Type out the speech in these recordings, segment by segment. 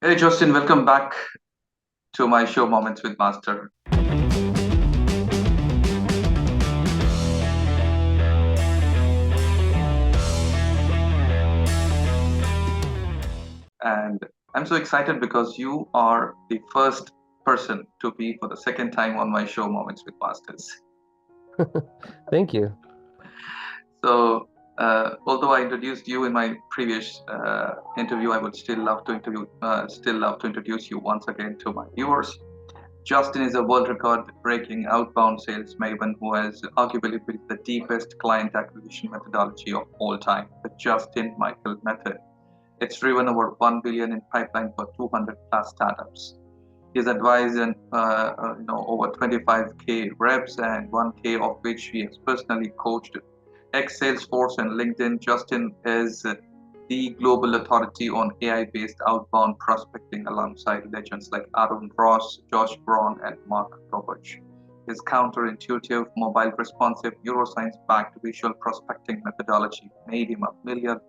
Hey Justin, welcome back to my show Moments with Master. And I'm so excited because you are the first person to be for the second time on my show Moments with Masters. Thank you. So, although I introduced you in my previous interview, I would still love to introduce you once again to my viewers. Justin is a world record breaking outbound sales maven who has arguably built the deepest client acquisition methodology of all time, the Justin Michael method. It's driven over 1 billion in pipeline for 200 plus startups. He's advised over 25k reps and 1k of which he has personally coached. Ex Salesforce and LinkedIn, Justin is the global authority on AI-based outbound prospecting alongside legends like Aaron Ross, Josh Braun, and Mark Roberts. His counterintuitive, mobile responsive, neuroscience-backed visual prospecting methodology made him $1 million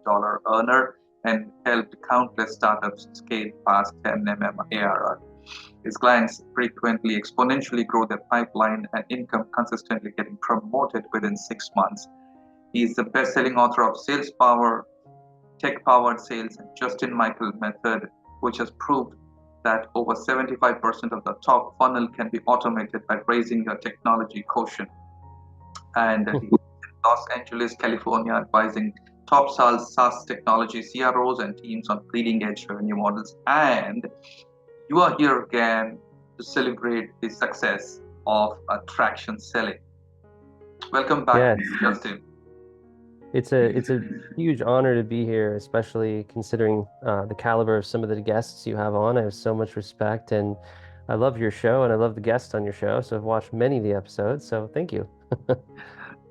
earner and helped countless startups scale past 10 ARR. His clients frequently exponentially grow their pipeline and income, consistently getting promoted within 6 months. He is the best-selling author of Sales Power, Tech-Powered Sales, and Justin Michael Method, which has proved that over 75% of the top funnel can be automated by raising your technology quotient. And he is in Los Angeles, California, advising top SaaS technology CROs and teams on bleeding-edge revenue models. And you are here again to celebrate the success of attraction selling. Welcome back, Yes, Justin. it's a huge honor to be here, especially considering the caliber of some of the guests you have on. I have so much respect, and I love your show, and I love the guests on your show. So I've watched many of the episodes. So thank you.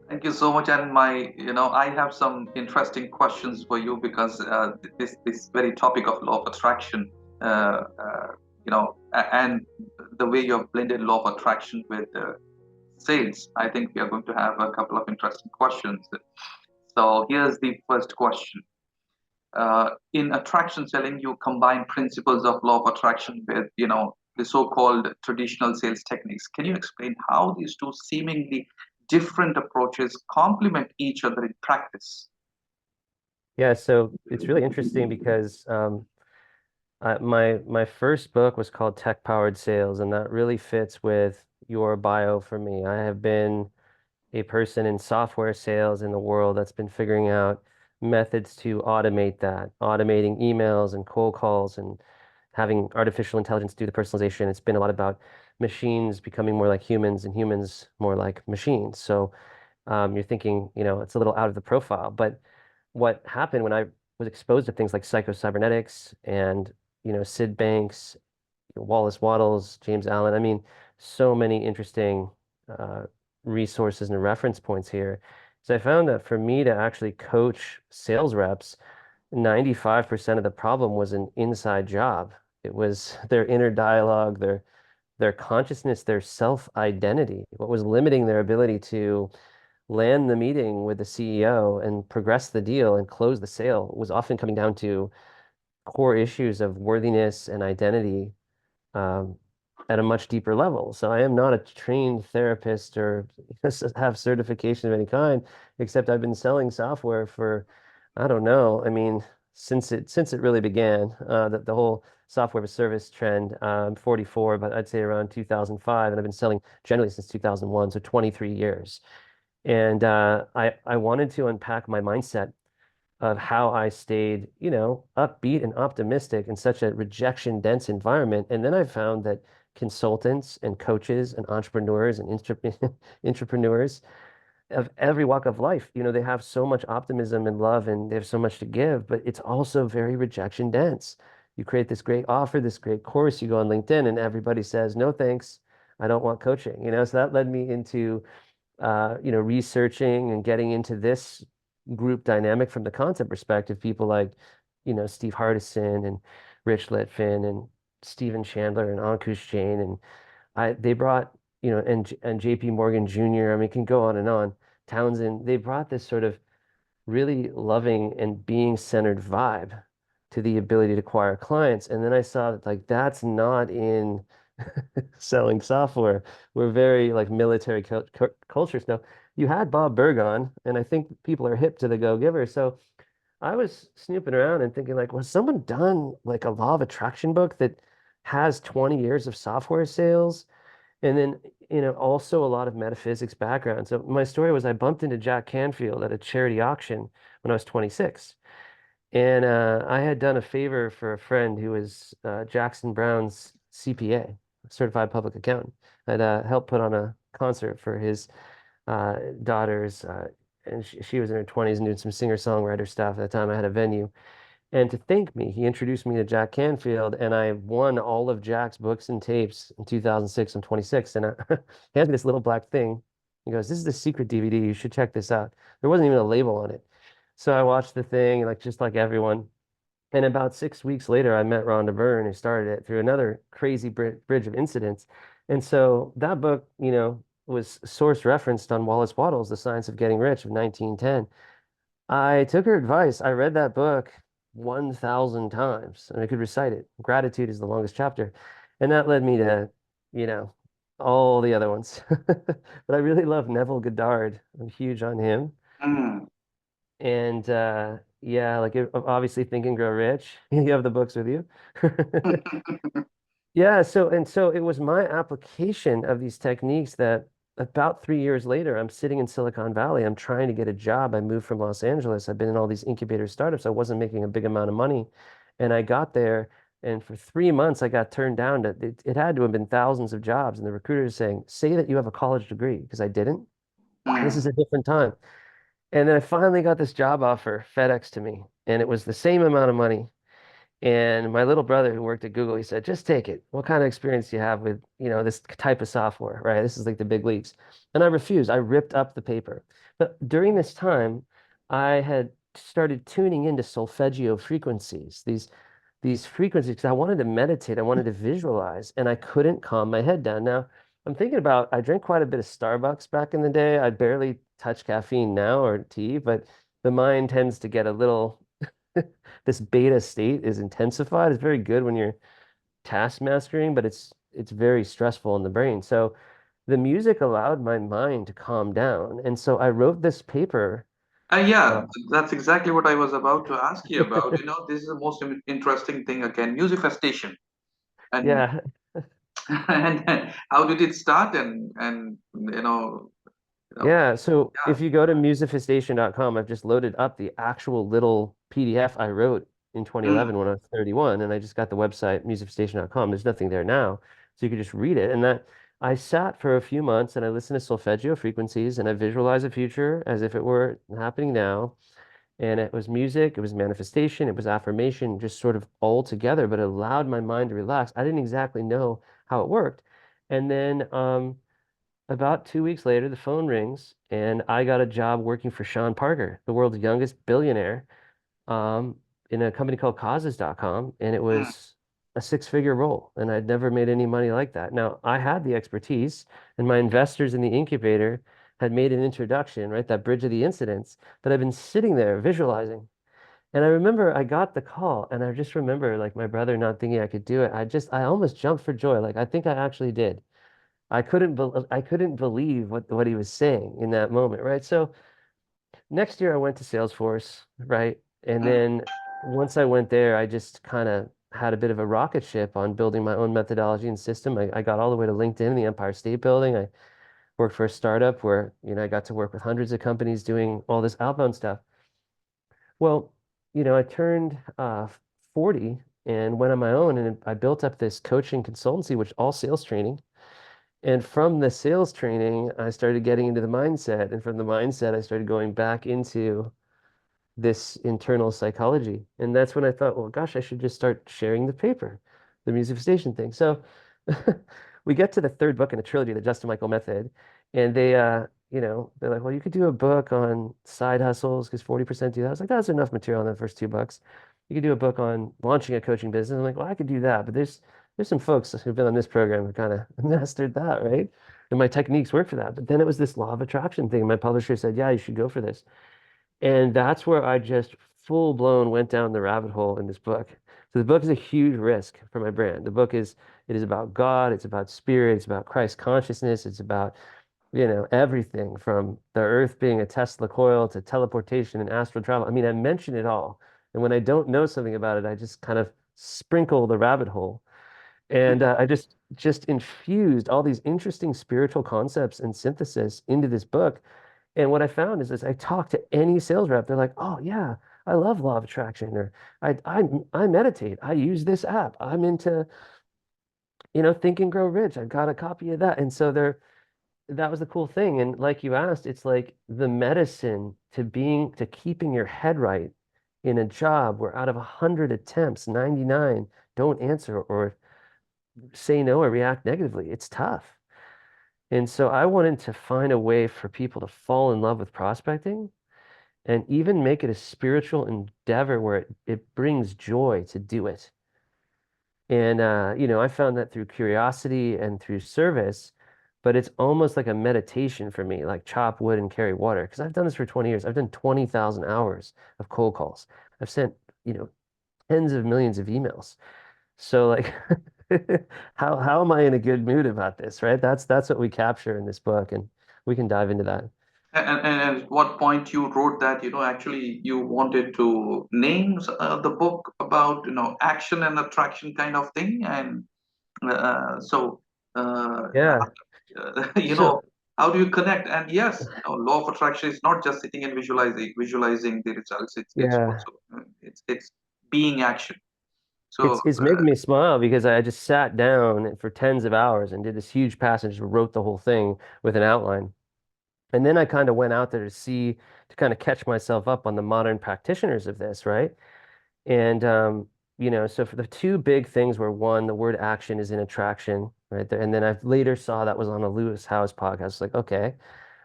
Thank you so much. And I have some interesting questions for you because this very topic of law of attraction, and the way you have blended law of attraction with sales, I think we are going to have a couple of interesting questions. So here's the first question. In attraction selling, you combine principles of law of attraction with, the so-called traditional sales techniques. Can you explain how these two seemingly different approaches complement each other in practice? Yeah, so it's really interesting because my first book was called Tech Powered Sales, and that really fits with your bio for me. I have been a person in software sales in the world that's been figuring out methods to automate that, automating emails and cold calls and having artificial intelligence do the personalization. It's been a lot about machines becoming more like humans and humans more like machines. So you're thinking, it's a little out of the profile. But what happened when I was exposed to things like psycho-cybernetics and, Sid Banks, Wallace Wattles, James Allen, I mean, so many interesting uh, resources and reference points here. So I found that for me to actually coach sales reps, 95% of the problem was an inside job. It was their inner dialogue, their consciousness, their self-identity. What was limiting their ability to land the meeting with the CEO and progress the deal and close the sale was often coming down to core issues of worthiness and identity um, at a much deeper level. So I am not a trained therapist or have certification of any kind, except I've been selling software for, I don't know, I mean, since it really began, the whole software as a service trend. I'm 44, but I'd say around 2005, and I've been selling generally since 2001, so 23 years. And I wanted to unpack my mindset of how I stayed, upbeat and optimistic in such a rejection dense environment. And then I found that consultants and coaches and entrepreneurs and entrepreneurs of every walk of life, they have so much optimism and love and they have so much to give, but it's also very rejection dense. You create this great offer, this great course, you go on LinkedIn and everybody says, no, thanks. I don't want coaching, so that led me into researching and getting into this group dynamic from the content perspective, people like, Steve Hardison and Rich Litvin and Stephen Chandler and Ankush Jain. And they brought, and JP Morgan Jr., I mean, it can go on and on. Townsend, they brought this sort of really loving and being centered vibe to the ability to acquire clients. And then I saw that like that's not in selling software. We're very like military cultures now. You had Bob Berg on, and I think people are hip to the Go-Giver. So I was snooping around and thinking like, was someone done like a law of attraction book that has 20 years of software sales? And then, also a lot of metaphysics background. So my story was I bumped into Jack Canfield at a charity auction when I was 26. And I had done a favor for a friend who was Jackson Brown's CPA, certified public accountant. I'd helped put on a concert for his daughters, and she was in her 20s and doing some singer-songwriter stuff. At the time, I had a venue. And to thank me, he introduced me to Jack Canfield, and I won all of Jack's books and tapes in 2006. I'm 26, and he hands me this little black thing. He goes, "This is the secret DVD. You should check this out." There wasn't even a label on it. So I watched the thing, like just like everyone. And about 6 weeks later, I met Rhonda Byrne, who started it through another crazy bridge of incidents. And so that book, was source referenced on Wallace Wattles' The Science of Getting Rich of 1910. I took her advice. I read that book 1,000 times and I could recite it. Gratitude is the longest chapter. And that led me to, you know, all the other ones. But I really love Neville Goddard. I'm huge on him. Mm. And yeah, like obviously Think and Grow Rich. You have the books with you. Yeah, so it was my application of these techniques that about 3 years later, I'm sitting in Silicon Valley. I'm trying to get a job. I moved from Los Angeles. I've been in all these incubator startups. I wasn't making a big amount of money. And I got there, and for 3 months, I got turned down. It had to have been thousands of jobs. And the recruiter is saying, say that you have a college degree, because I didn't. This Mm. is a different time. And then I finally got this job offer FedEx to me, and it was the same amount of money. And my little brother who worked at Google, he said, just take it. What kind of experience do you have with, this type of software, right? This is like the big leagues. And I refused. I ripped up the paper. But during this time, I had started tuning into solfeggio frequencies, these frequencies, because I wanted to meditate, I wanted to visualize, and I couldn't calm my head down. Now, I'm thinking about, I drank quite a bit of Starbucks back in the day. I barely touch caffeine now or tea, but the mind tends to get a little this beta state is intensified. It's very good when you're task mastering, but it's very stressful in the brain. So the music allowed my mind to calm down. And so I wrote this paper. Yeah, Uh, that's exactly what I was about to ask you about. This is the most interesting thing again, musifestation. And yeah, and how did it start? And yeah. So yeah. if you go to musifestation.com, I've just loaded up the actual little PDF I wrote in Mm. 2011 when I was 31, and I just got the website musifestation.com. There's nothing there now, so you could just read it. And that I sat for a few months and I listened to solfeggio frequencies and I visualized a future as if it were happening now. And it was music, it was manifestation, it was affirmation, just sort of all together, but it allowed my mind to relax. I didn't exactly know how it worked. And then about 2 weeks later, the phone rings, and I got a job working for Sean Parker, the world's youngest billionaire, um, in a company called causes.com. And it Mm. was a six-figure role. And I'd never made any money like that. Now, I had the expertise, and my investors in the incubator had made an introduction, right? That bridge of the incidents that I've been sitting there visualizing. And I remember I got the call, and I just remember like my brother not thinking I could do it. I almost jumped for joy. Like I think I actually did. I couldn't believe what he was saying in that moment, right? So next year I went to Salesforce, right? And Mm. then once I went there, I just kind of had a bit of a rocket ship on building my own methodology and system. I got all the way to LinkedIn, the Empire State Building. I worked for a startup where, I got to work with hundreds of companies doing all this outbound stuff. Well, I turned 40 and went on my own, and I built up this coaching consultancy, which all sales training. And from the sales training, I started getting into the mindset. And from the mindset, I started going back into this internal psychology. And that's when I thought, well, gosh, I should just start sharing the paper, the Musifstation thing. So we get to the third book in the trilogy, the Justin Michael Method. And they're like, well, you could do a book on side hustles because 40% do that. I was like, that's enough material in the first 2 books. You could do a book on launching a coaching business. I'm like, well, I could do that. But there's some folks who've been on this program who kind of mastered that, right? And my techniques work for that. But then it was this law of attraction thing. My publisher said, yeah, you should go for this. And that's where I just full blown went down the rabbit hole in this book. So the book is a huge risk for my brand. The book is it is about God, it's about spirit, it's about Christ consciousness, it's about, everything from the earth being a Tesla coil to teleportation and astral travel. I mean, I mention it all. And when I don't know something about it, I just kind of sprinkle the rabbit hole. And I just infused all these interesting spiritual concepts and synthesis into this book. And what I found is, as I talk to any sales rep, they're like, "Oh yeah, I love law of attraction," or I meditate. I use this app. I'm into, Think and Grow Rich. I've got a copy of that." And so that was the cool thing. And like you asked, it's like the medicine to keeping your head right in a job where out of 100 attempts, 99 don't answer or say no or react negatively. It's tough. And so I wanted to find a way for people to fall in love with prospecting and even make it a spiritual endeavor where it brings joy to do it. And I found that through curiosity and through service, but it's almost like a meditation for me, like chop wood and carry water. Because I've done this for 20 years. I've done 20,000 hours of cold calls. I've sent, you know, tens of millions of emails. So like how am I in a good mood about this, right? That's what we capture in this book, and we can dive into that. And at what point you wrote that, actually you wanted to name the book about, action and attraction kind of thing. And so, uh, Yeah. you know, So how do you connect? And yes, law of attraction is not just sitting and visualizing the results. It's yeah. also, it's being action. So, It's making me smile because I just sat down for tens of hours and did this huge passage, wrote the whole thing with an outline. And then I kind of went out there to kind of catch myself up on the modern practitioners of this, right? And so for the two big things were, one, the word action is in attraction, right there. And then I later saw that was on a Lewis Howes podcast. Like, okay,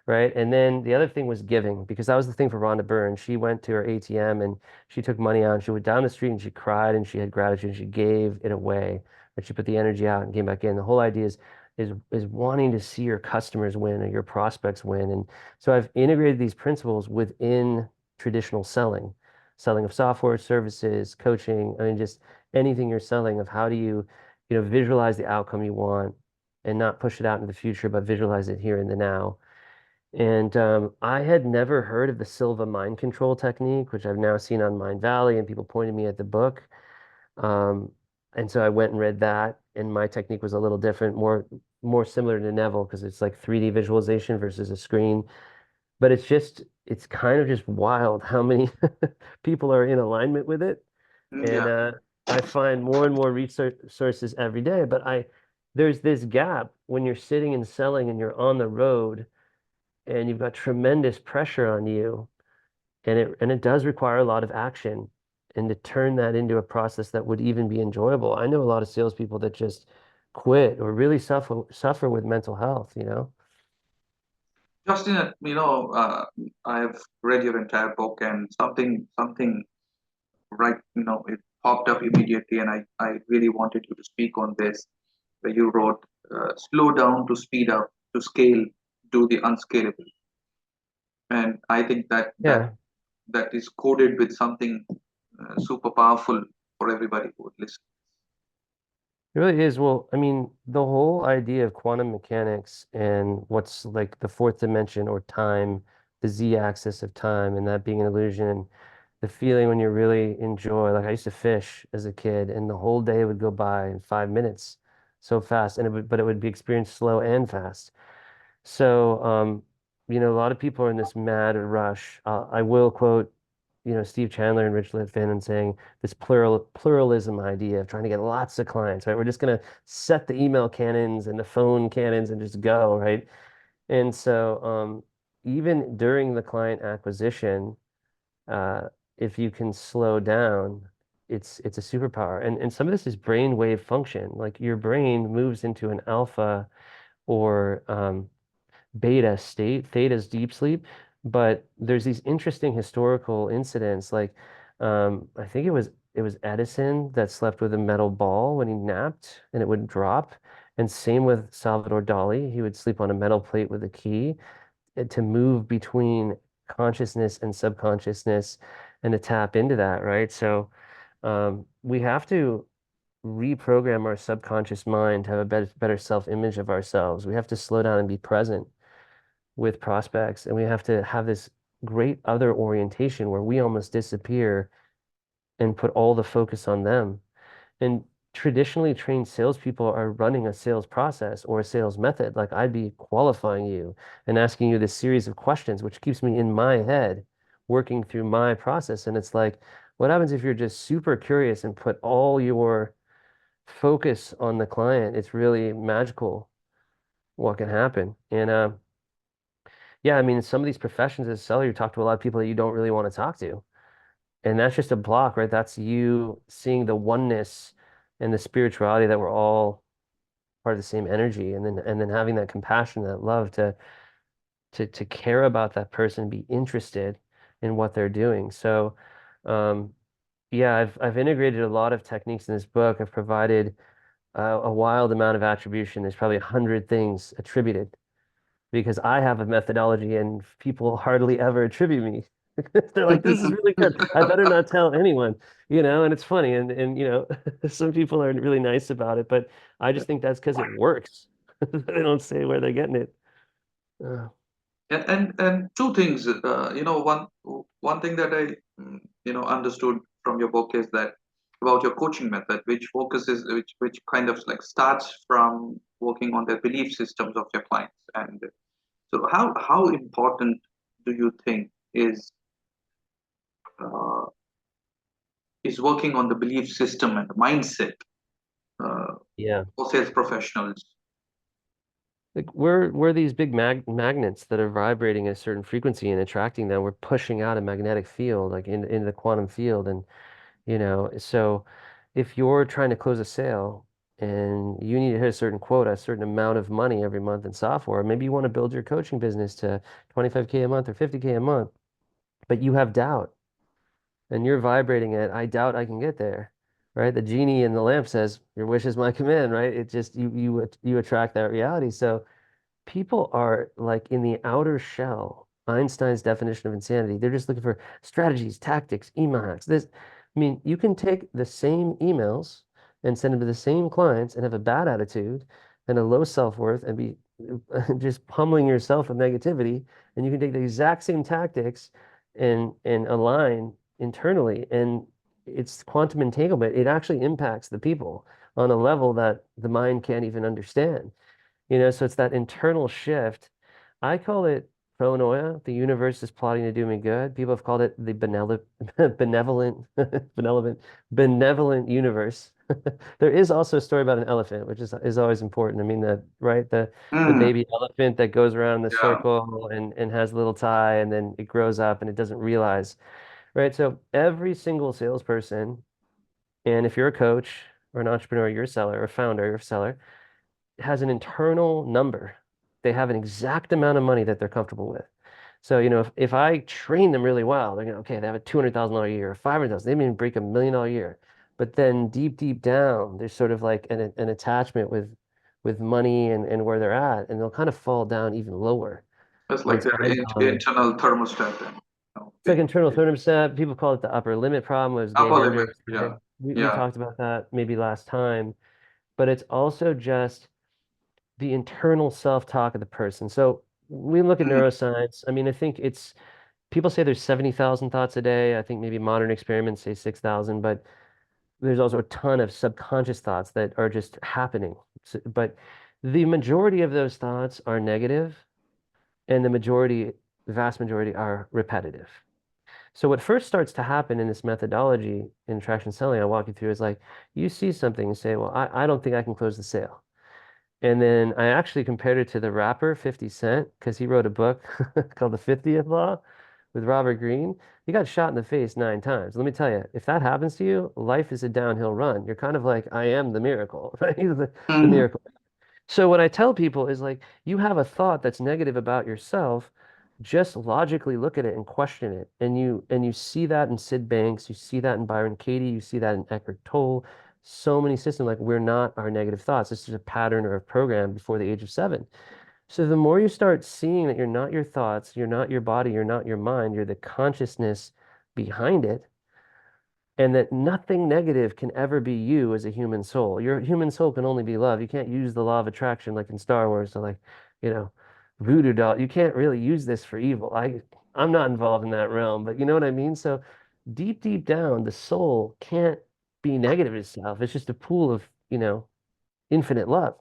right? And then the other thing was giving, because that was the thing for Rhonda Byrne. She went to her ATM and she took money out and she went down the street and she cried and she had gratitude and she gave it away. And she put the energy out and came back in. The whole idea is wanting to see your customers win or your prospects win. And so I've integrated these principles within traditional selling of software, services, coaching. I mean, just anything you're selling, of how do you, visualize the outcome you want and not push it out into the future, but visualize it here in the now. And I had never heard of the Silva mind control technique, which I've now seen on Mind Valley, and people pointed me at the book. Um, and so I went and read that, and my technique was a little different, more similar to Neville, because it's like 3D visualization versus a screen. But it's kind of just wild how many people are in alignment with it. And yeah. I find more and more research sources every day. But there's this gap when you're sitting and selling and you're on the road and you've got tremendous pressure on you, and it does require a lot of action. And to turn that into a process that would even be enjoyable. I know a lot of salespeople that just quit or really suffer with mental health. Justin, I've read your entire book, and something right, it popped up immediately, and I really wanted you to speak on this. Where you wrote, "Slow down to speed up, to scale, do the unscalable." And I think Yeah, that is coded with something super powerful for everybody who would listen. it really is. Well, I mean, the whole idea of quantum mechanics and what's like the fourth dimension or time, the z-axis of time, and that being an illusion, and the feeling when you really enjoy. Like I used to fish as a kid, and the whole day would go by in 5 minutes, so fast, and but it would be experienced slow and fast. So, a lot of people are in this mad rush. I will quote, Steve Chandler and Rich Litvin, and saying this pluralism idea of trying to get lots of clients, right? We're just going to set the email cannons and the phone cannons and just go, right? And so, even during the client acquisition, uh, if you can slow down, it's a superpower. And some of this is brain wave function. Like your brain moves into an alpha or beta state. Theta is deep sleep, but there's these interesting historical incidents. Like I think it was Edison that slept with a metal ball when he napped, and it would drop. And same with Salvador Dali. He would sleep on a metal plate with a key to move between consciousness and subconsciousness. and to tap into that, right? So we have to reprogram our subconscious mind to have a better self-image of ourselves. We have to slow down and be present with prospects, and we have to have this great other orientation where we almost disappear and put all the focus on them. And traditionally trained salespeople are running a sales process or a sales method. Like I'd be qualifying you and asking you this series of questions, which keeps me in my head working through my process. And it's like, what happens if you're just super curious and put all your focus on the client? It's really magical what can happen. And yeah, I mean, some of these professions as a seller, you talk to a lot of people that you don't really want to talk to. And that's just a block, right? That's you seeing the oneness and the spirituality that we're all part of the same energy, and then having that compassion, that love to care about that person, be interested in what they're doing. So yeah, I've integrated a lot of techniques in this book. I've provided a wild amount of attribution. There's probably 100 things attributed because I have a methodology and people hardly ever attribute me. They're like, this is really good. I better not tell anyone, and it's funny. And some people are really nice about it, but I just think that's because it works. They don't say where they're getting it. Uh, And two things, one thing that I understood from your book is that about your coaching method, which focuses, which kind of like starts from working on the belief systems of your clients. And so, how important do you think uh, is working on the belief system and the mindset uh, yeah. for sales professionals? Like we're these big magnets that are vibrating at a certain frequency and attracting them. We're pushing out a magnetic field, like in the quantum field. And so if you're trying to close a sale and you need to hit a certain quota, a certain amount of money every month in software, maybe you want to build your coaching business to 25K a month or 50K a month, but you have doubt and you're vibrating it. I doubt I can get there, right? The genie in the lamp says, your wish is my command, right? It just, you attract that reality. So people are like in the outer shell, Einstein's definition of insanity. They're just looking for strategies, tactics, email hacks. I mean, you can take the same emails and send them to the same clients and have a bad attitude and a low self-worth and be just pummeling yourself with negativity. And you can take the exact same tactics and align internally. And it's quantum entanglement. It actually impacts the people on a level that the mind can't even understand. So it's that internal shift. I call it pronoia. The universe is plotting to do me good. People have called it the benevolent, benevolent universe. There is also a story about an elephant, which is always important. I mean, right, the Mm, baby elephant that goes around the yeah. circle and has a little tie, and then it grows up and it doesn't realize, right? So every single salesperson, and if you're a coach or an entrepreneur, you're a seller or a founder, you're a seller has an internal number. They have an exact amount of money that they're comfortable with. So, if I train them really well, they're going to, okay, they have a $200,000 a year, 500,000, they may even break $1 million a year. But then deep down, there's sort of like an attachment with money and where they're at, and they'll kind of fall down even lower It's like once their I've gone. internal thermostat. And, It's like internal thermostat. People call it the upper limit problem, was upper game limit. enders. Yeah. We Yeah. talked about that maybe last time, but it's also just the internal self-talk of the person. So we look at Mm, neuroscience. I mean, I think it's people say there's 70,000 thoughts a day. I think maybe modern experiments say 6,000, but there's also a ton of subconscious thoughts that are just happening. But the majority of those thoughts are negative, and the vast majority are repetitive. So what first starts to happen in this methodology in traction selling, I walk you through is like you see something and say, well, I don't think I can close the sale. And then I actually compared it to the rapper 50 Cent because he wrote a book called The 50th Law with Robert Greene. He got shot in the face 9 times. Let me tell you, if that happens to you, life is a downhill run. You're kind of like, I am the miracle, right? The mm. miracle. So what I tell people is like, you have a thought that's negative about yourself, just logically look at it and question it. And you see that in Sid Banks, you see that in Byron Katie, you see that in Eckhart Tolle. So many systems like we're not our negative thoughts. This is a pattern or a program before the age of 7. So the more you start seeing that you're not your thoughts, you're not your body, you're not your mind, you're the consciousness behind it, and that nothing negative can ever be you as a human soul. Your human soul can only be love. You can't use the law of attraction like in Star Wars, so like, you know, voodoo doll. You can't really use this for evil. I'm not involved in that realm, but you know what I mean? So deep, deep down, the soul can't be negative itself. It's just a pool of, infinite love.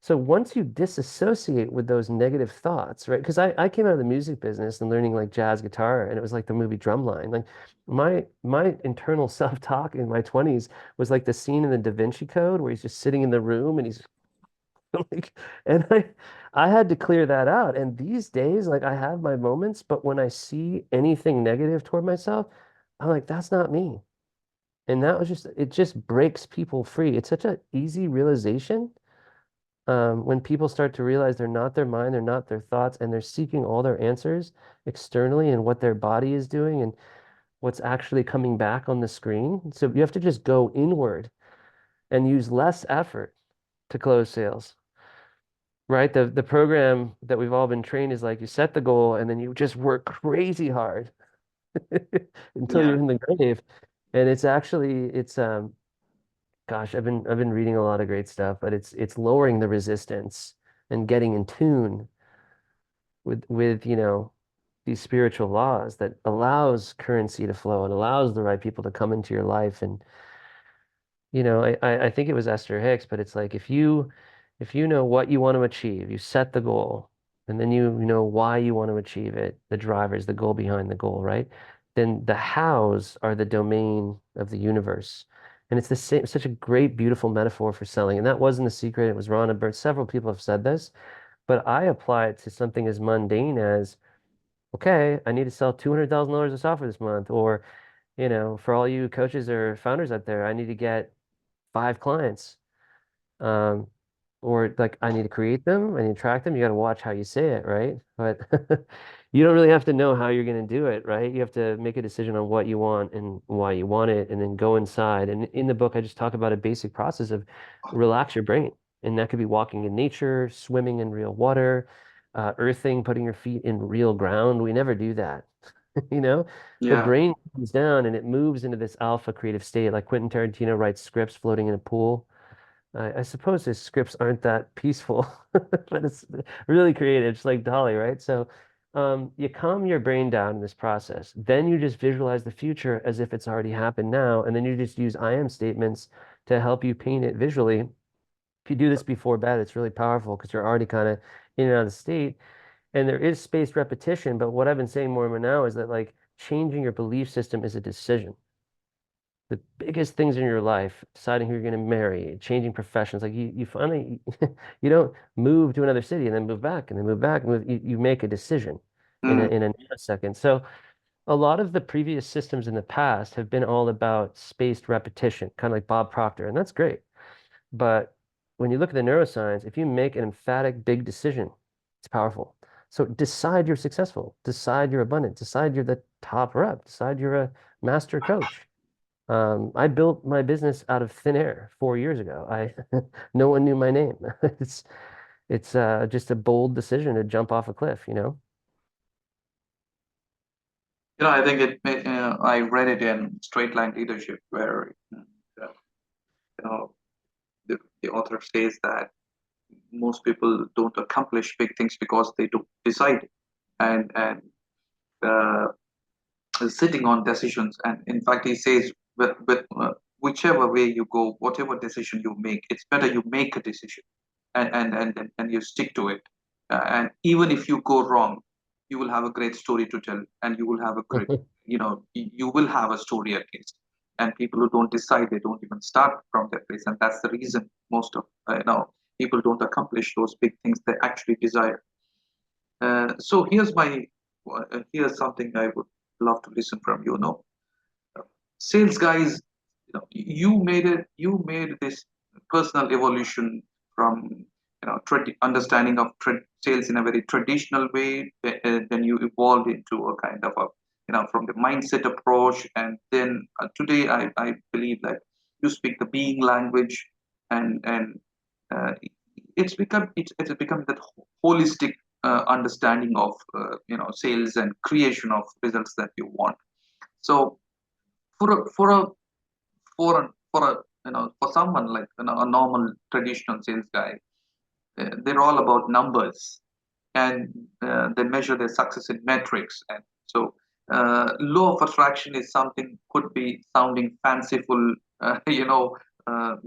So once you disassociate with those negative thoughts, right? Because I came out of the music business and learning like jazz guitar, and it was like the movie Drumline. Like my internal self-talk in my 20s was like the scene in the Da Vinci Code where he's just sitting in the room and he's like, and I had to clear that out. And these days, like I have my moments, but when I see anything negative toward myself, I'm like, that's not me. And that was just, it just breaks people free. It's such an easy realization when people start to realize they're not their mind, they're not their thoughts, and they're seeking all their answers externally and what their body is doing and what's actually coming back on the screen. So you have to just go inward and use less effort to close sales, right? The program that we've all been trained is like you set the goal and then you just work crazy hard until Yeah. you're in the grave. And it's gosh, I've been reading a lot of great stuff, but it's lowering the resistance and getting in tune with these spiritual laws that allows currency to flow and allows the right people to come into your life. And I think it was Esther Hicks, but it's like if you know what you want to achieve, you set the goal, and then you know why you want to achieve it, the drivers, the goal behind the goal, right? Then the hows are the domain of the universe. And it's the same, such a great, beautiful metaphor for selling. And that wasn't a secret. It was Ron Burt. Several people have said this, but I apply it to something as mundane as, okay, I need to sell $200,000 of software this month. Or, for all you coaches or founders out there, I need to get 5 clients. Um, or like I need to create them, I need to track them. You got to watch how you say it, right? But you don't really have to know how you're going to do it, right? You have to make a decision on what you want and why you want it, and then go inside. And in the book, I just talk about a basic process of relax your brain. And that could be walking in nature, swimming in real water, earthing, putting your feet in real ground. We never do that. You know, the Yeah. brain comes down and it moves into this alpha creative state. Like Quentin Tarantino writes scripts floating in a pool. I suppose his scripts aren't that peaceful, but it's really creative, just like Dolly, right? So you calm your brain down in this process. Then you just visualize the future as if it's already happened now. And then you just use I am statements to help you paint it visually. If you do this before bed, it's really powerful because you're already kind of in and out of the state. And there is spaced repetition. But what I've been saying more and more now is that like changing your belief system is a decision. The biggest things in your life, deciding who you're going to marry, changing professions, like you finally, you don't move to another city and then move back and then move back. You make a decision Mm. in a nanosecond. So a lot of the previous systems in the past have been all about spaced repetition, kind of like Bob Proctor, and that's great. But when you look at the neuroscience, if you make an emphatic big decision, it's powerful. So decide you're successful, decide you're abundant, decide you're the top rep, decide you're a master coach. I built my business out of thin air 4 years ago. No one knew my name. It's it's just a bold decision to jump off a cliff, you know? I think I read it in Straight Line Leadership, where you know the author says that most people don't accomplish big things because they don't decide, and uh, sitting on decisions. And in fact, he says, with whichever way you go, whatever decision you make, it's better you make a decision and you stick to it. And even if you go wrong, you will have a great story to tell, and you will have a great, you will have a story at least. And people who don't decide, they don't even start from that place, and that's the reason most of people don't accomplish those big things they actually desire. So here's something I would love to listen from you. Know, sales guys, you made this personal evolution from understanding of sales in a very traditional way. Then you evolved into a kind of a from the mindset approach, and then today I believe that you speak the being language, and uh, it's become that holistic understanding of sales and creation of results that you want. So for a for a for a for someone like a normal traditional sales guy, they're all about numbers, and they measure their success in metrics. And so law of attraction is something could be sounding fanciful,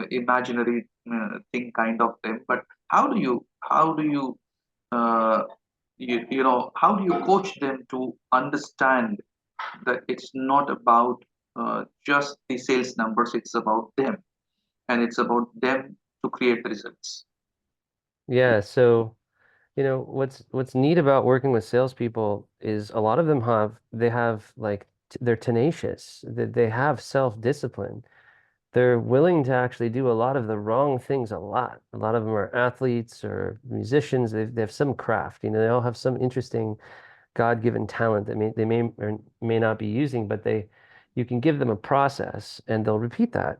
imaginary thing kind of thing. But uh, how do you coach them to understand that it's not about just the sales numbers, it's about them, and it's about them to create the results. Yeah, so what's neat about working with salespeople is a lot of them have like they're tenacious, that they have self-discipline. They're willing to actually do a lot of the wrong things a lot. A lot of them are athletes or musicians. They have some craft, they all have some interesting God-given talent that they may or may not be using, but you can give them a process and they'll repeat that.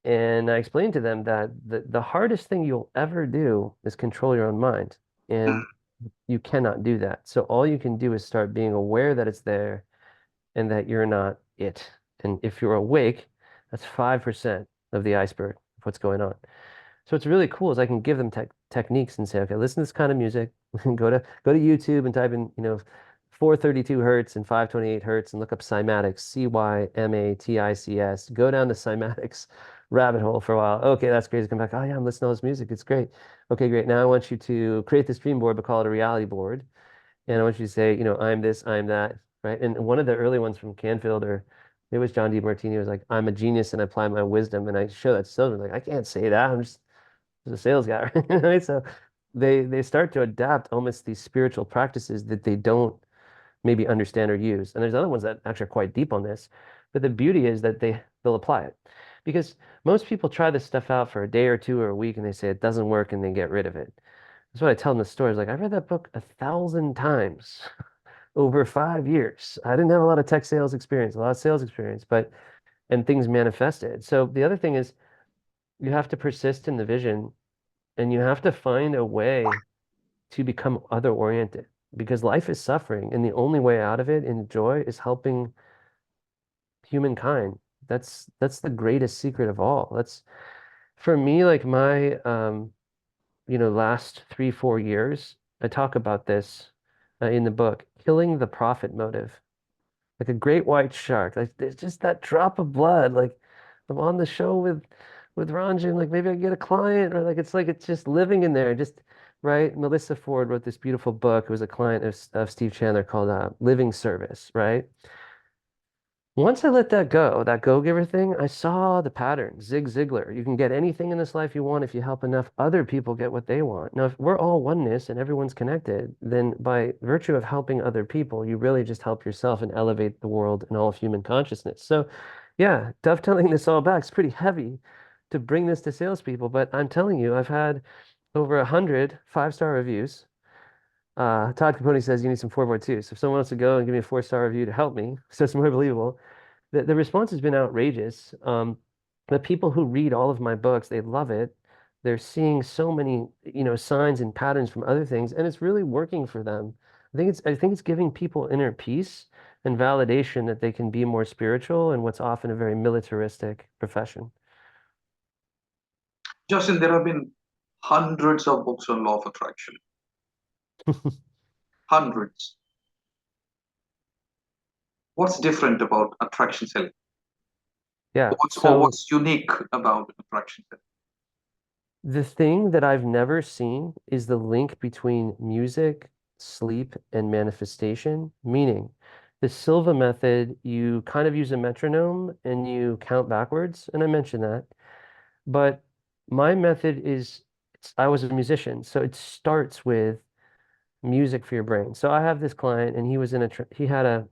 And I explained to them that the hardest thing you'll ever do is control your own mind. And you cannot do that. So all you can do is start being aware that it's there and that you're not it. And if you're awake, that's 5% of the iceberg of what's going on. So what's really cool is I can give them techniques and say, okay, listen to this kind of music. Go to YouTube and type in, 432 hertz and 528 hertz and look up cymatics, cymatics. Go down the cymatics rabbit hole for a while. Okay, that's great. Come back. Oh yeah, I'm listening to all this music. It's great. Okay, great. Now I want you to create this dream board, but call it a reality board. And I want you to say, I'm this, I'm that, right? And one of the early ones from Canfield, or it was John D. Martini, was like, I'm a genius and I apply my wisdom. And I show that to children, like, I can't say that. I'm just a sales guy, right? So they start to adapt almost these spiritual practices that they don't maybe understand or use. And there's other ones that actually are quite deep on this. But the beauty is that they'll apply it. Because most people try this stuff out for a day or two or a week and they say it doesn't work and they get rid of it. That's what I tell them the stories. Like, I read that book 1,000 times over 5 years. I didn't have a lot of tech sales experience, a lot of sales experience, and things manifested. So the other thing is you have to persist in the vision and you have to find a way to become other oriented because life is suffering. And the only way out of it in joy is helping humankind. That's the greatest secret of all. That's for me, like my last 3, 4 years, I talk about this in the book, killing the profit motive, like a great white shark. Like there's just that drop of blood. Like I'm on the show with Ranjan, like maybe I get a client, or like it's just living in there. Just right. Melissa Ford wrote this beautiful book. It was a client of Steve Chandler called Living Service, right? Once I let that go, that go-giver thing, I saw the pattern. Zig Ziglar. You can get anything in this life you want if you help enough other people get what they want. Now, if we're all oneness and everyone's connected, then by virtue of helping other people, you really just help yourself and elevate the world and all of human consciousness. So, yeah, dovetailing this all back, it's pretty heavy to bring this to salespeople, but I'm telling you, I've had over 100 five-star reviews. Todd Capone says you need some 4.2. So if someone wants to go and give me a 4-star review to help me, so it's more believable. The response has been outrageous. The people who read all of my books, they love it. They're seeing so many, signs and patterns from other things, and it's really working for them. I think it's giving people inner peace and validation that they can be more spiritual in what's often a very militaristic profession. Justin, there have been hundreds of books on law of attraction, hundreds. What's different about attraction selling? Yeah. Or So what's unique about attraction selling? the thing that I've never seen is the link between music, sleep, and manifestation. Meaning, the Silva method, you kind of use a metronome and you count backwards. And I mentioned that. But my method I was a musician. So it starts with music for your brain. So I have this client and he had a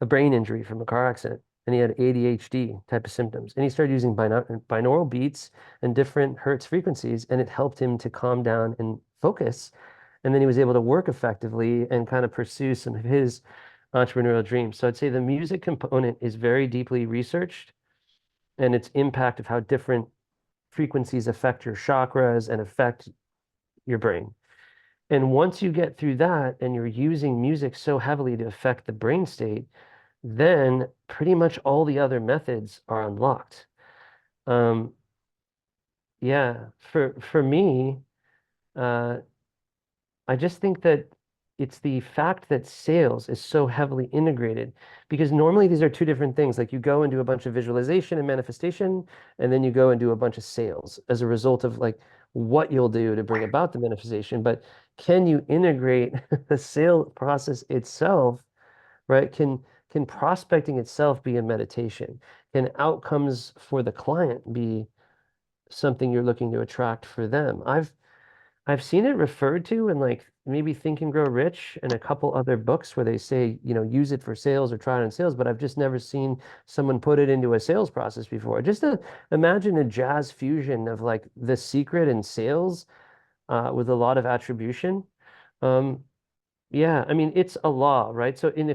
brain injury from a car accident, and he had ADHD type of symptoms. And he started using binaural beats and different hertz frequencies, and it helped him to calm down and focus. And then he was able to work effectively and kind of pursue some of his entrepreneurial dreams. So I'd say the music component is very deeply researched, and its impact of how different frequencies affect your chakras and affect your brain. And once you get through that and you're using music so heavily to affect the brain state, then pretty much all the other methods are unlocked. Um, yeah, for me, uh, I just think that it's the fact that sales is so heavily integrated because normally these are two different things. Like you go and do a bunch of visualization and manifestation, and then you go and do a bunch of sales as a result of like what you'll do to bring about the manifestation. But can you integrate the sale process itself, right? Can prospecting itself be a meditation? Can outcomes for the client be something you're looking to attract for them? I've seen it referred to in like maybe Think and Grow Rich and a couple other books where they say, use it for sales or try it on sales, but I've just never seen someone put it into a sales process before. Just to imagine a jazz fusion of like The Secret and sales with a lot of attribution. Um, yeah, I mean it's a law, right? So in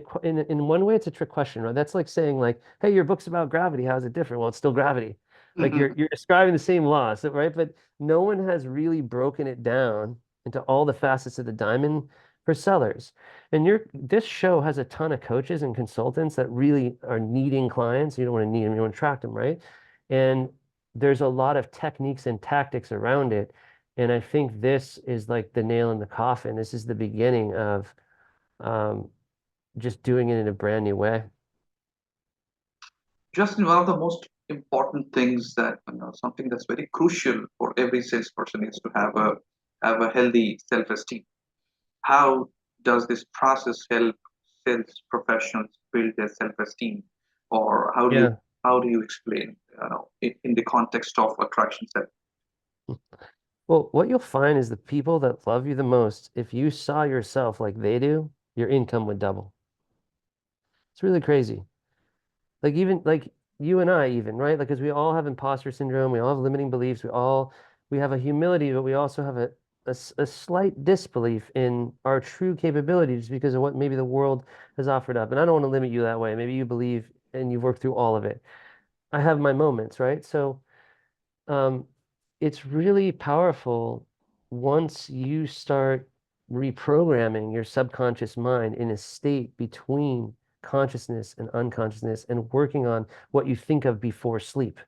one way, it's a trick question, right? That's like saying like, "Hey, your book's about gravity. How is it different?" Well, it's still gravity. Like you're describing the same laws, right? But no one has really broken it down into all the facets of the diamond for sellers. And this show has a ton of coaches and consultants that really are needing clients. You don't want to need them, you want to attract them, right? And there's a lot of techniques and tactics around it. And I think this is like the nail in the coffin. This is the beginning of um, just doing it in a brand new way. Justin, one of the most important things that something that's very crucial for every salesperson is to have a healthy self-esteem. How does this process help sales professionals build their self-esteem, or Yeah. how do you explain in the context of attraction self? Well, what you'll find is the people that love you the most, if you saw yourself like they do, your income would double. It's really crazy. Like even like you and I even, right? Like because we all have imposter syndrome, we all have limiting beliefs, we have a humility, but we also have a slight disbelief in our true capabilities because of what maybe the world has offered up. And I don't want to limit you that way. Maybe you believe and you've worked through all of it. I have my moments, right? So um, it's really powerful once you start reprogramming your subconscious mind in a state between consciousness and unconsciousness and working on what you think of before sleep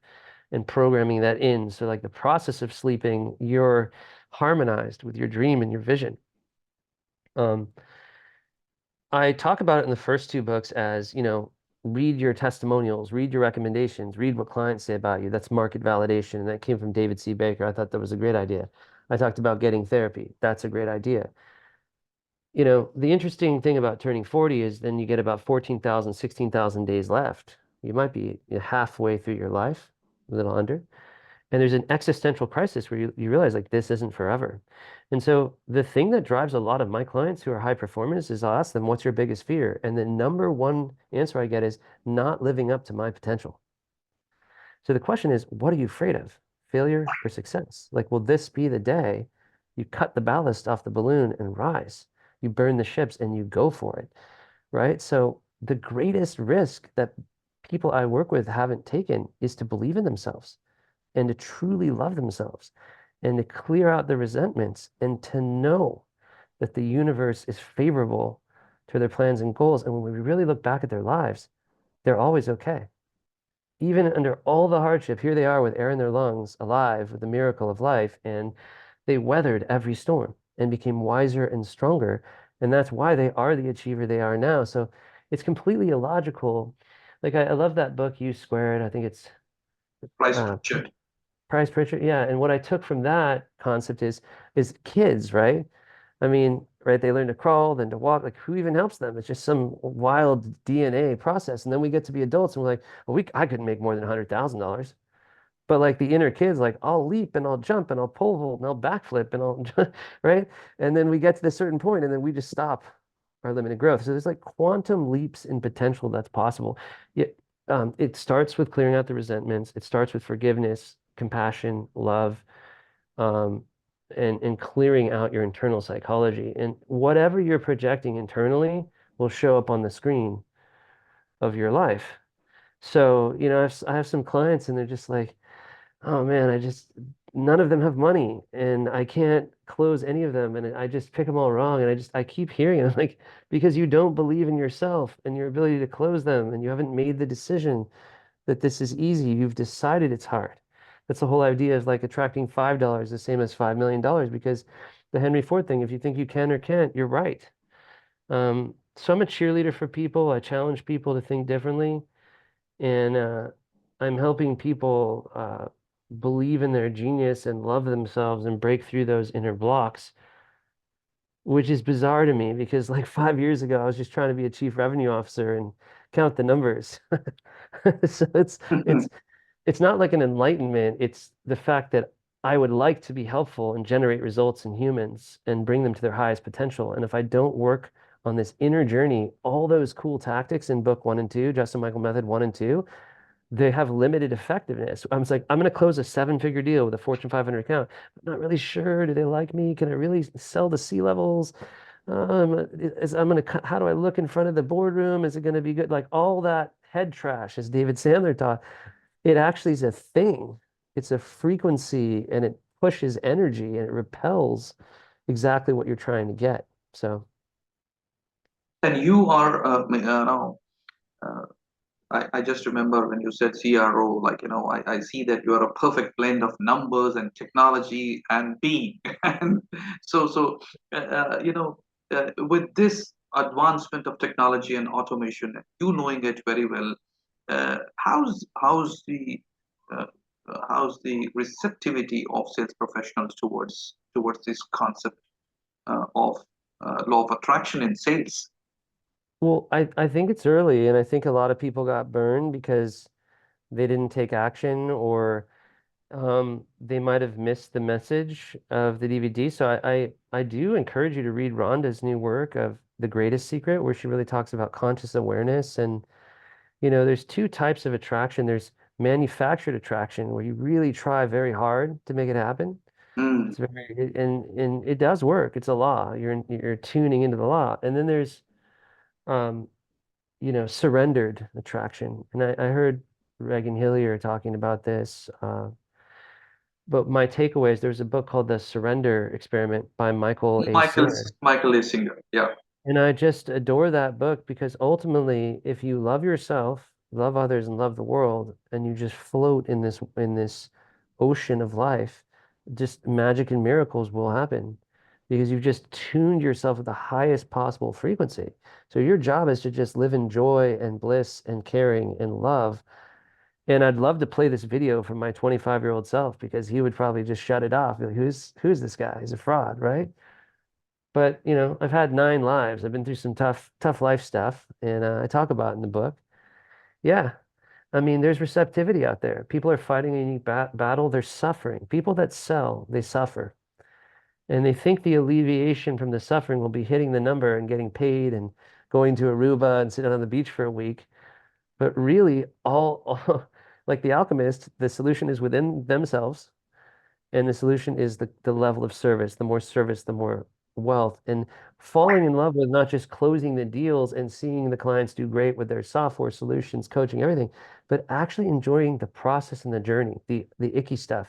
and programming that in. So, like the process of sleeping, you're harmonized with your dream and your vision. Um, I talk about it in the first two books as, read your testimonials, read your recommendations, read what clients say about you. That's market validation. And that came from David C. Baker. I thought that was a great idea. I talked about getting therapy. That's a great idea. The interesting thing about turning 40 is then you get about 14,000, 16,000 days left. You might be halfway through your life, a little under. And there's an existential crisis where you realize like this isn't forever. And so the thing that drives a lot of my clients who are high performers is I'll ask them, what's your biggest fear? And the number one answer I get is not living up to my potential. So the question is, what are you afraid of? Failure or success? Like, will this be the day you cut the ballast off the balloon and rise? You burn the ships and you go for it, right? So the greatest risk that people I work with haven't taken is to believe in themselves and to truly love themselves and to clear out the resentments and to know that the universe is favorable to their plans and goals. And when we really look back at their lives, they're always okay. Even under all the hardship, here they are with air in their lungs, alive with the miracle of life, and they weathered every storm and became wiser and stronger. And that's why they are the achiever they are now. So it's completely illogical. Like I love that book, U Squared. I think it's Price uh, structure. Price Pritchard, yeah. And what I took from that concept is kids, right? I mean, right, they learn to crawl, then to walk. Like, who even helps them? It's just some wild DNA process. And then we get to be adults, and we're like, well, I couldn't make more than $100,000. But like the inner kids, like I'll leap and I'll jump and I'll pole vault and I'll backflip and I'll, right? And then we get to this certain point, and then we just stop our limited growth. So there's like quantum leaps in potential that's possible. It starts with clearing out the resentments. It starts with forgiveness, compassion, love, um, and clearing out your internal psychology. And whatever you're projecting internally will show up on the screen of your life. So, I have some clients and they're just like, oh man, none of them have money and I can't close any of them and I just pick them all wrong and I keep hearing it. I'm like, because you don't believe in yourself and your ability to close them and you haven't made the decision that this is easy. You've decided it's hard. That's the whole idea of like attracting $5 the same as $5 million because the Henry Ford thing, if you think you can or can't, you're right. So I'm a cheerleader for people. I challenge people to think differently, and I'm helping people believe in their genius and love themselves and break through those inner blocks, which is bizarre to me because like 5 years ago, I was just trying to be a chief revenue officer and count the numbers. So it's not like an enlightenment. It's the fact that I would like to be helpful and generate results in humans and bring them to their highest potential. And if I don't work on this inner journey, all those cool tactics in book 1 and 2, Justin Michael Method 1 and 2, they have limited effectiveness. I was like, I'm going to close a 7-figure deal with a Fortune 500 account. I'm not really sure. Do they like me? Can I really sell to C levels? How do I look in front of the boardroom? Is it going to be good? Like all that head trash, as David Sandler taught, it actually is a thing. It's a frequency and it pushes energy and it repels exactly what you're trying to get. So, And you are now. I just remember when you said CRO, like, I see that you are a perfect blend of numbers and technology and being. And so, with this advancement of technology and automation, you knowing it very well, uh, how's the receptivity of sales professionals towards this concept of law of attraction in sales? well, I think it's early and I think a lot of people got burned because they didn't take action or they might have missed the message of the DVD. So I do encourage you to read Rhonda's new work of The Greatest Secret, where she really talks about conscious awareness. And, there's two types of attraction. There's manufactured attraction, where you really try very hard to make it happen. Mm. It's very, and it does work. It's a law. You're tuning into the law. And then there's, um, surrendered attraction. And I heard Reagan Hillier talking about this. But my takeaway is there's a book called The Surrender Experiment by Michael A. Singer. Michael Isinger, yeah. And I just adore that book because ultimately, if you love yourself, love others, and love the world, and you just float in this ocean of life, just magic and miracles will happen because you've just tuned yourself at the highest possible frequency. So your job is to just live in joy and bliss and caring and love. And I'd love to play this video from my 25-year-old self because he would probably just shut it off. Be like, who's this guy? He's a fraud, right? But I've had 9 lives. I've been through some tough life stuff, and I talk about it in the book. Yeah, I mean, there's receptivity out there. People are fighting a unique battle. They're suffering. People that sell, they suffer, and they think the alleviation from the suffering will be hitting the number and getting paid and going to Aruba and sitting on the beach for a week. But really, all like the alchemist, the solution is within themselves. And the solution is the level of service. The more service, the more wealth. And falling in love with not just closing the deals and seeing the clients do great with their software solutions, coaching, everything, but actually enjoying the process and the journey, the icky stuff.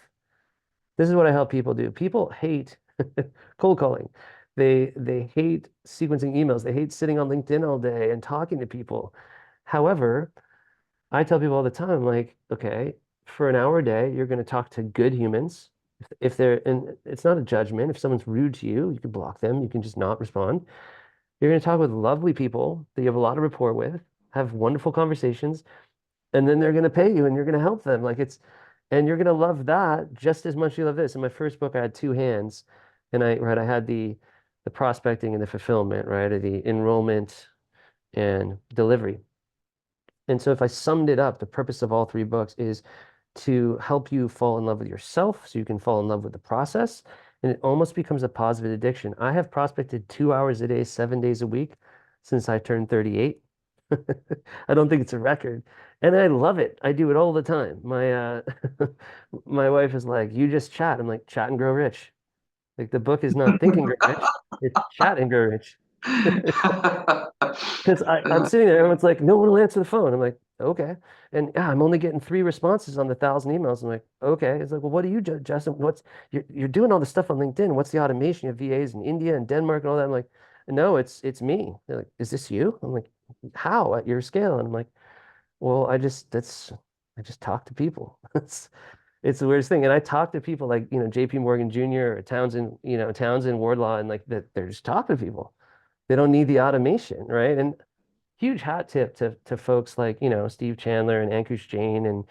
This is what I help people do. People hate cold calling. They hate sequencing emails. They hate sitting on LinkedIn all day and talking to people. However, I tell people all the time, like, okay, for an hour a day, you're going to talk to good humans. If they're, and it's not a judgment. If someone's rude to you, you can block them. You can just not respond. You're going to talk with lovely people that you have a lot of rapport with, have wonderful conversations, and then they're going to pay you and you're going to help them. And you're going to love that just as much as you love this. In my first book, I had two hands and I had the prospecting and the fulfillment, right? The enrollment and delivery. And so if I summed it up, the purpose of all three books is to help you fall in love with yourself so you can fall in love with the process. And it almost becomes a positive addiction. I have prospected 2 hours a day, 7 days a week since I turned 38. I don't think it's a record. And I love it. I do it all the time. My wife is like, you just chat. I'm like, chat and grow rich. Like the book is not Think and Grow Rich, it's Chat and Grow Rich. Because I'm sitting there, everyone's like, no one will answer the phone. I'm like, okay. And yeah, I'm only getting three responses on the 1,000 emails. I'm like, okay. It's like, well, what do you, Justin? You're doing all this stuff on LinkedIn. What's the automation? You have VAs in India and Denmark and all that. I'm like, no, it's me. They're like, is this you? I'm like, how at your scale? And I'm like, well, I just talk to people. It's the weirdest thing. And I talk to people like, JP Morgan Jr. or Townsend, Townsend Wardlaw, and like that they're just talking to people. They don't need the automation, right? And huge hat tip to folks like, Steve Chandler and Ankush Jain and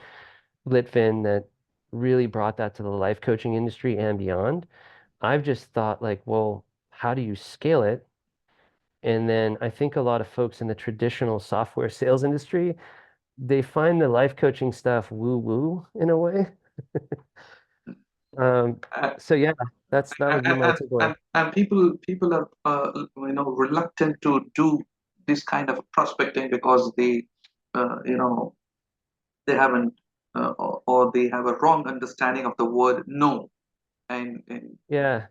Litfin that really brought that to the life coaching industry and beyond. I've just thought like, well, how do you scale it? And then I think a lot of folks in the traditional software sales industry, they find the life coaching stuff woo woo in a way. Um, Uh, so yeah, that would be my takeaway. and people are reluctant to do this kind of prospecting because they haven't or they have a wrong understanding of the word no. And Yeah,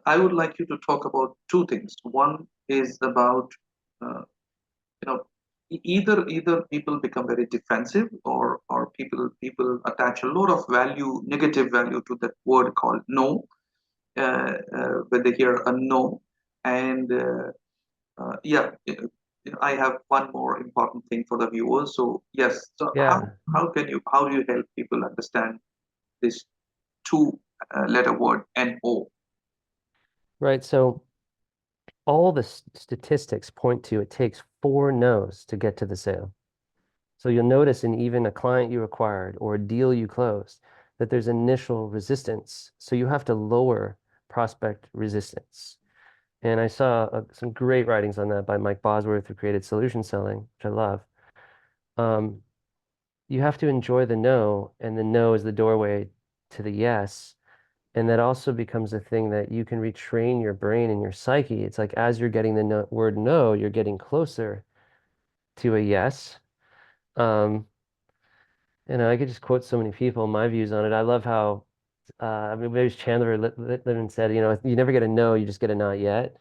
I would like you to talk about two things. One is about uh, you know either people become very defensive, or people attach a lot of value, negative value, to that word called no, when they hear a no. And yeah, I have one more important thing for the viewers. So yes, so yeah, how do you help people understand this two letter word no? right. So all the statistics point to it takes four no's to get to the sale. So you'll notice in even a client you acquired or a deal you closed that there's initial resistance. So you have to lower prospect resistance. And I saw some great writings on that by Mike Bosworth, who created Solution Selling, which I love. Um, you have to enjoy the no, and the no is the doorway to the yes. And that also becomes a thing that you can retrain your brain and your psyche. It's like as you're getting the no, word no, you're getting closer to a yes. Um, I could just quote so many people, my views on it. I love how, I mean, maybe Chandler Littman said, you never get a no, you just get a not yet.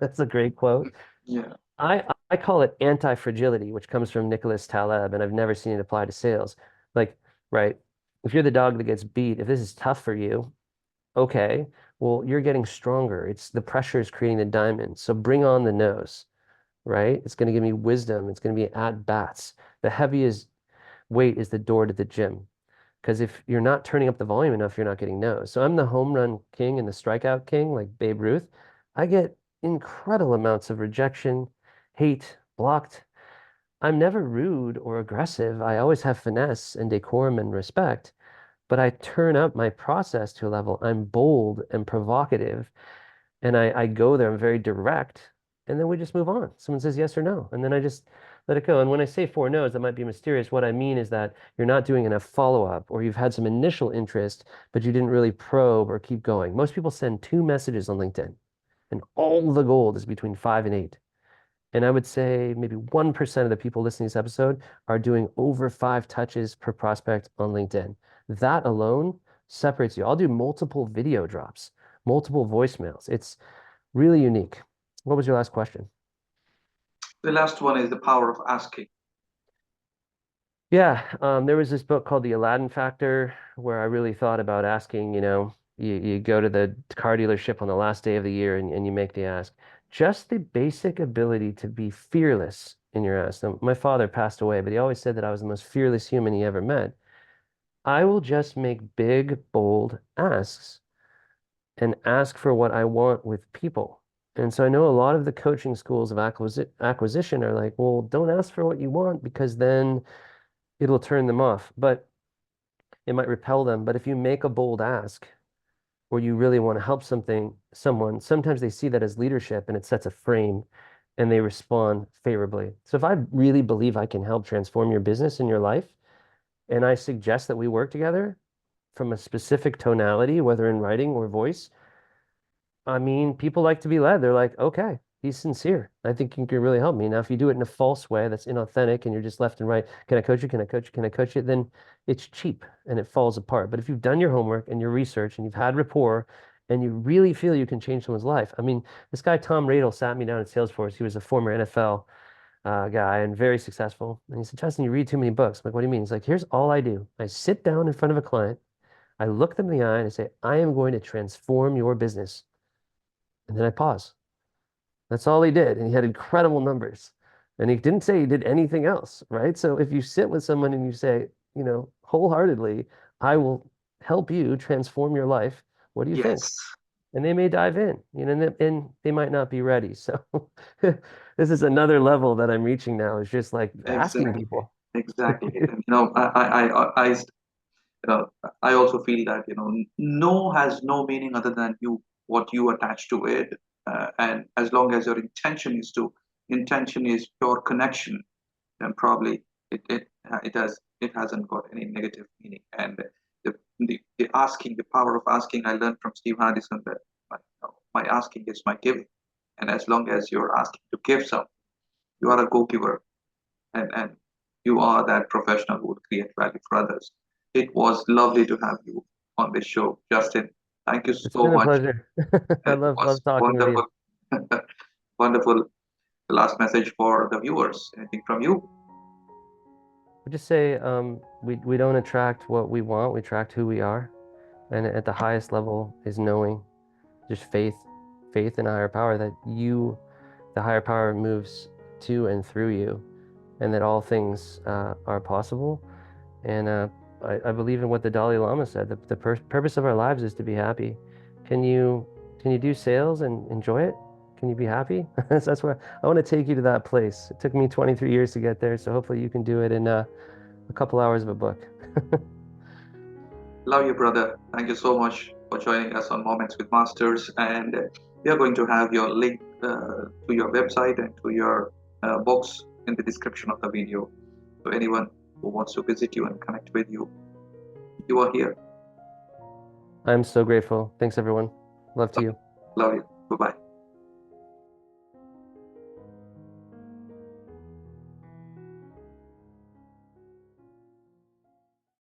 That's a great quote. Yeah. I call it anti-fragility, which comes from Nicholas Taleb, and I've never seen it apply to sales. Like, right, if you're the dog that gets beat, if this is tough for you, okay, well, you're getting stronger. It's the pressure is creating the diamond. So bring on the nose, right? It's going to give me wisdom. It's going to be at bats. The heaviest weight is the door to the gym. Because if you're not turning up the volume enough, you're not getting no's. So I'm the home run king and the strikeout king, like Babe Ruth. I get incredible amounts of rejection, hate, blocked. I'm never rude or aggressive. I always have finesse and decorum and respect, but I turn up my process to a level. I'm bold and provocative, and I go there. I'm very direct, and then we just move on. Someone says yes or no, and then I just let it go. And when I say four no's, that might be mysterious. What I mean is that you're not doing enough follow-up, or you've had some initial interest, but you didn't really probe or keep going. Most people send two messages on LinkedIn, and all the gold is between five and eight. And I would say maybe 1% of the people listening to this episode are doing over five touches per prospect on LinkedIn. That alone separates you. I'll do multiple video drops, multiple voicemails. It's really unique. What was your last question? The last one is the power of asking. Yeah, there was this book called The Aladdin Factor where I really thought about asking, you go to the car dealership on the last day of the year and you make the ask. Just the basic ability to be fearless in your ask. Now, my father passed away, but he always said that I was the most fearless human he ever met. I will just make big, bold asks and ask for what I want with people. And so I know a lot of the coaching schools of acquisition are like, well, don't ask for what you want because then it'll turn them off, but it might repel them. But if you make a bold ask or you really want to help someone, sometimes they see that as leadership and it sets a frame and they respond favorably. So if I really believe I can help transform your business and your life, and I suggest that we work together from a specific tonality, whether in writing or voice, I mean, people like to be led. They're like, okay, he's sincere. I think you can really help me. Now, if you do it in a false way that's inauthentic and you're just left and right, can I coach you? Can I coach you? Can I coach you? Then it's cheap and it falls apart. But if you've done your homework and your research and you've had rapport and you really feel you can change someone's life. I mean, this guy, Tom Radel, sat me down at Salesforce. He was a former NFL guy and very successful. And he said, Justin, you read too many books. I'm like, what do you mean? He's like, here's all I do. I sit down in front of a client, I look them in the eye and I say, I am going to transform your business. And then I pause. That's all he did. And he had incredible numbers. And he didn't say he did anything else, right? So if you sit with someone and you say, wholeheartedly, I will help you transform your life, what do you think? Yes, And they may dive in, and they might not be ready. So this is another level that I'm reaching now, is just like asking exactly, people. exactly. And I also feel that no has no meaning other than what you attach to it, and as long as your intention is pure connection, then probably it hasn't got any negative meaning. And the power of asking, I learned from Steve Harrison that my asking is my giving, and as long as you're asking to give some, you are a go-giver, and you are that professional who would create value for others. It was lovely to have you on this show, Justin. Thank you It's so been a much. pleasure. I It was love talking with you. wonderful, wonderful. Last message for the viewers. Anything from you? I just say we don't attract what we want, we attract who we are. And at the highest level is knowing, just faith in a higher power that the higher power moves to and through you, and that all things are possible. And I believe in what the Dalai Lama said. The purpose of our lives is to be happy. Can you can you do sales and enjoy it? Can you be happy? That's where I want to take you to that place. It took me 23 years to get there, so hopefully you can do it in a couple hours of a book. Love you, brother. Thank you so much for joining us on Moments with Masters. And we are going to have your link to your website and to your books in the description of the video. So anyone who wants to visit you and connect with you, you are here. I'm so grateful. Thanks, everyone. Love to Love you. you. Love you. Bye bye.